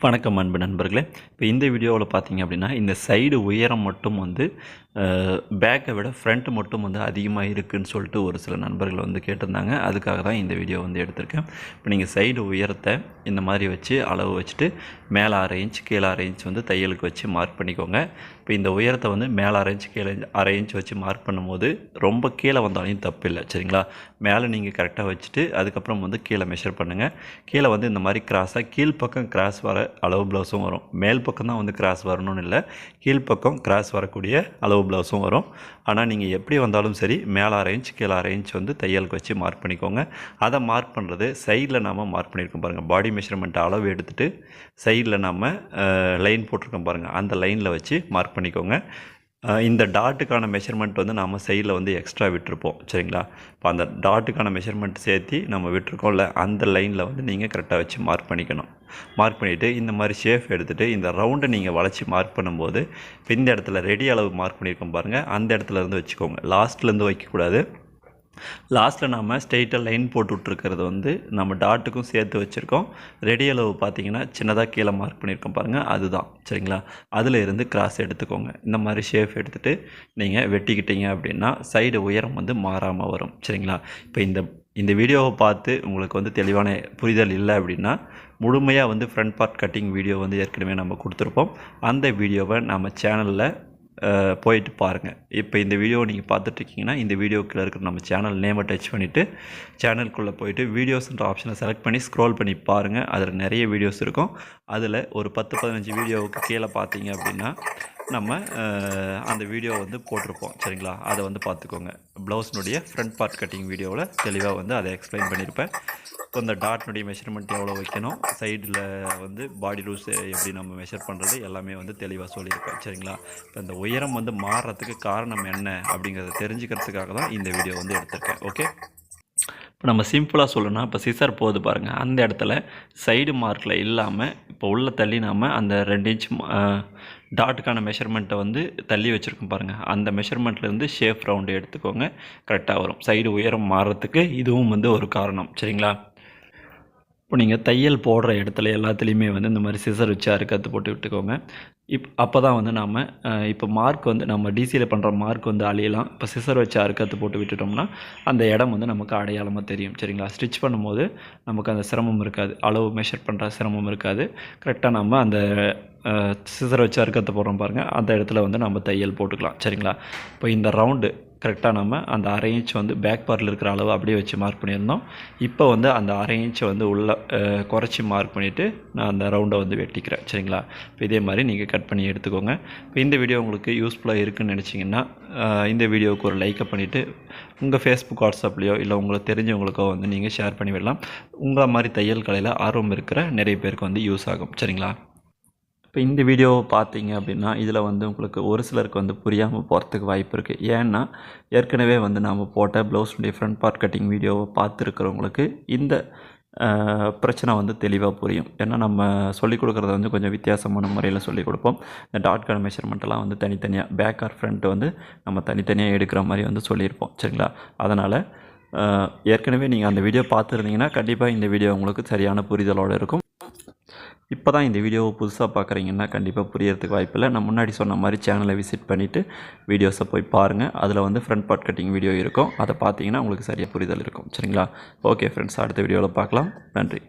வணக்கம் அன்பு நண்பர்களே. இப்போ இந்த வீடியோவில் பார்த்தீங்க அப்படின்னா, இந்த சைடு உயரம் மட்டும் வந்து பேக்கை விட ஃப்ரண்ட் மட்டும் வந்து அதிகமாக இருக்குதுன்னு சொல்லிட்டு ஒரு சில நண்பர்கள் வந்து கேட்டிருந்தாங்க. அதுக்காக தான் இந்த வீடியோ வந்து எடுத்திருக்கேன். இப்போ நீங்கள் சைடு உயரத்தை இந்த மாதிரி வச்சு அளவு வச்சுட்டு மேலே 1/2 இன்ச் கீழே 1/2 இன்ச் வந்து தையலுக்கு வச்சு மார்க் பண்ணிக்கோங்க. இப்போ இந்த உயரத்தை வந்து மேலே 1/2 இன்ச் கீழே 1/2 இன்ச் வச்சு மார்க் பண்ணும்போது ரொம்ப கீழே வந்தாலும் தப்பு இல்லை, சரிங்களா? மேலே நீங்கள் கரெக்டாக வச்சுட்டு அதுக்கப்புறம் வந்து கீழே மெஷர் பண்ணுங்கள். கீழே வந்து இந்த மாதிரி கிராஸாக கீழ்ப்பக்கம் கிராஸ் வர அளவு ப்ளவுஸும் வரும். மேல் பக்கம் தான் வந்து கிராஸ் வரணும்னு இல்லை, கீழ்ப்பக்கம் கிராஸ் வரக்கூடிய அளவு ப்ளவுஸும் வரும். ஆனால் நீங்கள் எப்படி வந்தாலும் சரி மேலே 1/2 இன்ச் கீழே 1/2 இன்ச் வந்து தையலுக்கு வச்சு மார்க் பண்ணிக்கோங்க. அதை மார்க் பண்ணுறது சைடில் நாம் மார்க் பண்ணியிருக்கோம் பாருங்கள். பாடி மெஷர்மெண்ட் அளவு எடுத்துகிட்டு சைடில் நாம் லைன் போட்டிருக்கோம் பாருங்கள், அந்த லைனில் வச்சு மார்க் பண்ணிக்கோங்க. இந்த டாட்டுக்கான மெஷர்மெண்ட் வந்து நாம் சைடில் வந்து எக்ஸ்ட்ரா விட்டுருப்போம், சரிங்களா? இப்போ அந்த டாட்டுக்கான மெஷர்மெண்ட் சேர்த்து நம்ம விட்டுருக்கோம்ல, அந்த லைனில் வந்து நீங்கள் கரெக்டாக வச்சு மார்க் பண்ணிக்கணும். மார்க் பண்ணிவிட்டு இந்த மாதிரி ஷேப் எடுத்துகிட்டு இந்த ரவுண்டை நீங்கள் வளைச்சி மார்க் பண்ணும்போது இப்போ இந்த இடத்துல ரெடி அளவு மார்க் பண்ணியிருக்கோம் பாருங்கள், அந்த இடத்துல இருந்து வச்சுக்கோங்க. லாஸ்ட்லேருந்து வைக்கக்கூடாது. லாஸ்ட்டில் நாம் ஸ்ட்ரெயிட்டாக லைன் போட்டு விட்ருக்கிறது வந்து நம்ம டாட்டுக்கும் சேர்த்து வச்சுருக்கோம். ரெடி அளவு பார்த்தீங்கன்னா சின்னதாக கீழே மார்க் பண்ணியிருக்கோம் பாருங்கள், அதுதான், சரிங்களா? அதில் இருந்து கிராஸ் எடுத்துக்கோங்க. இந்த மாதிரி ஷேப் எடுத்துகிட்டு நீங்கள் வெட்டிக்கிட்டீங்க அப்படின்னா சைடு உயரம் வந்து மாறாமல் வரும், சரிங்களா? இப்போ இந்த வீடியோவை பார்த்து உங்களுக்கு வந்து தெளிவான புரிதல் இல்லை அப்படின்னா முழுமையாக வந்து ஃப்ரண்ட் பார்ட் கட்டிங் வீடியோ வந்து ஏற்கனவே நம்ம கொடுத்துருப்போம். அந்த வீடியோவை நம்ம சேனலில் போயிட்டு பாருங்கள். இப்போ இந்த வீடியோ நீங்கள் பார்த்துட்ருக்கீங்கன்னா இந்த வீடியோக்குள்ளே இருக்கிற நம்ம சேனல் நேமை டச் பண்ணிவிட்டு சேனலுக்குள்ளே போயிட்டு வீடியோஸ்ன்ற ஆப்ஷனை செலக்ட் பண்ணி ஸ்க்ரோல் பண்ணி பாருங்கள். அதில் நிறைய வீடியோஸ் இருக்கும். அதில் ஒரு 10-15 வீடியோவுக்கு கீழே பார்த்தீங்க அப்படின்னா நம்ம அந்த வீடியோ வந்து போட்டிருப்போம், சரிங்களா? அதை வந்து பார்த்துக்கோங்க. ப்ளவுஸ்னுடைய ஃப்ரண்ட் பார்ட் கட்டிங் வீடியோவில் தெளிவாக வந்து அதை எக்ஸ்பிளைன் பண்ணியிருப்பேன். இப்போ இந்த டாட்னுடைய மெஷர்மெண்ட் எவ்வளோ வைக்கணும், சைடில் வந்து பாடி லூஸ் எப்படி நம்ம மெஷர் பண்ணுறது எல்லாமே வந்து தெளிவாக சொல்லியிருப்பேன், சரிங்களா? இப்போ இந்த உயரம் வந்து மாறுறதுக்கு காரணம் என்ன அப்படிங்கிறத தெரிஞ்சுக்கிறதுக்காக தான் இந்த வீடியோ வந்து எடுத்திருக்கேன். ஓகே, இப்போ நம்ம சிம்பிளாக சொல்லணும்னா இப்போ சிசர் போகுது பாருங்கள், அந்த இடத்துல சைடு மார்க்கில் இல்லாமல் இப்போ உள்ள தள்ளி நாம் அந்த 2 இன்ச் டாட்டுக்கான மெஷர்மெண்ட்டை வந்து தள்ளி வச்சுருக்கோம் பாருங்கள், அந்த மெஷர்மெண்ட்லேருந்து ஷேப் ரவுண்டு எடுத்துக்கோங்க, கரெக்டாக வரும். சைடு உயரம் மாறுறதுக்கு இதுவும் வந்து ஒரு காரணம், சரிங்களா? இப்போ நீங்கள் தையல் போடுற இடத்துல எல்லாத்துலேயுமே வந்து இந்த மாதிரி சிசர் வச்சு அறுக்கத்து போட்டு விட்டுக்கோங்க. அப்போ தான் வந்து நாம் இப்போ மார்க் வந்து நம்ம டிசியில் பண்ணுற மார்க் வந்து அழியலாம். இப்போ சிசர் வச்சு அறுக்கத்து போட்டு விட்டுட்டோம்னா அந்த இடம் வந்து நமக்கு அடையாளமாக தெரியும், சரிங்களா? ஸ்டிச் பண்ணும்போது நமக்கு அந்த சிரமம் இருக்காது, அளவு மெஷர் பண்ணுற சிரமம் இருக்காது. கரெக்டாக நம்ம அந்த சிசர் வச்சு அறுக்கத்தை போடுறோம் பாருங்கள், அந்த இடத்துல வந்து நம்ம தையல் போட்டுக்கலாம், சரிங்களா? இப்போ இந்த ரவுண்டு கரெக்டாக நம்ம அந்த 1/2 இன்ச் வந்து பேக் பார்ட்டில் இருக்கிற அளவு அப்படியே வச்சு மார்க் பண்ணியிருந்தோம். இப்போ வந்து அந்த 1/2 இன்ச்சை வந்து உள்ளே குறைச்சி மார்க் பண்ணிவிட்டு நான் அந்த ரவுண்டை வந்து வெட்டிக்கிறேன், சரிங்களா? இப்போ இதே மாதிரி நீங்கள் கட் பண்ணி எடுத்துக்கோங்க. இப்போ இந்த வீடியோ உங்களுக்கு யூஸ்ஃபுல்லாக இருக்குதுன்னு நினச்சிங்கன்னா இந்த வீடியோவுக்கு ஒரு லைக்கை பண்ணிவிட்டு உங்கள் ஃபேஸ்புக் வாட்ஸ்அப்லேயோ இல்லை உங்களுக்கு தெரிஞ்சவங்களுக்கோ வந்து நீங்கள் ஷேர் பண்ணி விடலாம். உங்களை மாதிரி தையல் கலையில் ஆர்வம் இருக்கிற நிறைய பேருக்கு வந்து யூஸ் ஆகும், சரிங்களா? இப்போ இந்த வீடியோவை பார்த்தீங்க அப்படின்னா இதில் வந்து உங்களுக்கு ஒரு சிலருக்கு வந்து புரியாமல் போகிறதுக்கு வாய்ப்பு இருக்குது. ஏன்னா ஏற்கனவே வந்து நாம் போட்ட ப்ளவுஸுடைய ஃப்ரண்ட் பார்ட் கட்டிங் வீடியோவை பார்த்துருக்கிறவங்களுக்கு இந்த பிரச்சனை வந்து தெளிவாக புரியும். ஏன்னா நம்ம சொல்லிக் கொடுக்குறத வந்து கொஞ்சம் வித்தியாசமான முறையில் சொல்லிக் கொடுப்போம். இந்த டாட்கான மெஷர்மெண்ட்டெல்லாம் வந்து தனித்தனியாக பேக் ஆர் ஃப்ரண்ட் வந்து நம்ம தனித்தனியாக எடுக்கிற மாதிரி வந்து சொல்லியிருப்போம், சரிங்களா? அதனால் ஏற்கனவே நீங்கள் அந்த வீடியோ பார்த்துருந்தீங்கன்னா கண்டிப்பாக இந்த வீடியோ உங்களுக்கு சரியான புரிதலோடு இருக்கும். இப்போ தான் இந்த வீடியோவை புதுசாக பார்க்குறீங்கன்னா கண்டிப்பாக புரியறதுக்கு வாய்ப்பில்லை. நான் முன்னாடி சொன்ன மாதிரி சேனலை விசிட் பண்ணிவிட்டு வீடியோஸை போய் பாருங்கள். அதில் வந்து ஃப்ரண்ட் பார்ட் கட்டிங் வீடியோ இருக்கும், அதை பார்த்தீங்கன்னா உங்களுக்கு சரியாக புரிதல் இருக்கும், சரிங்களா? ஓகே ஃப்ரெண்ட்ஸ், அடுத்த வீடியோவில் பார்க்கலாம். நன்றி.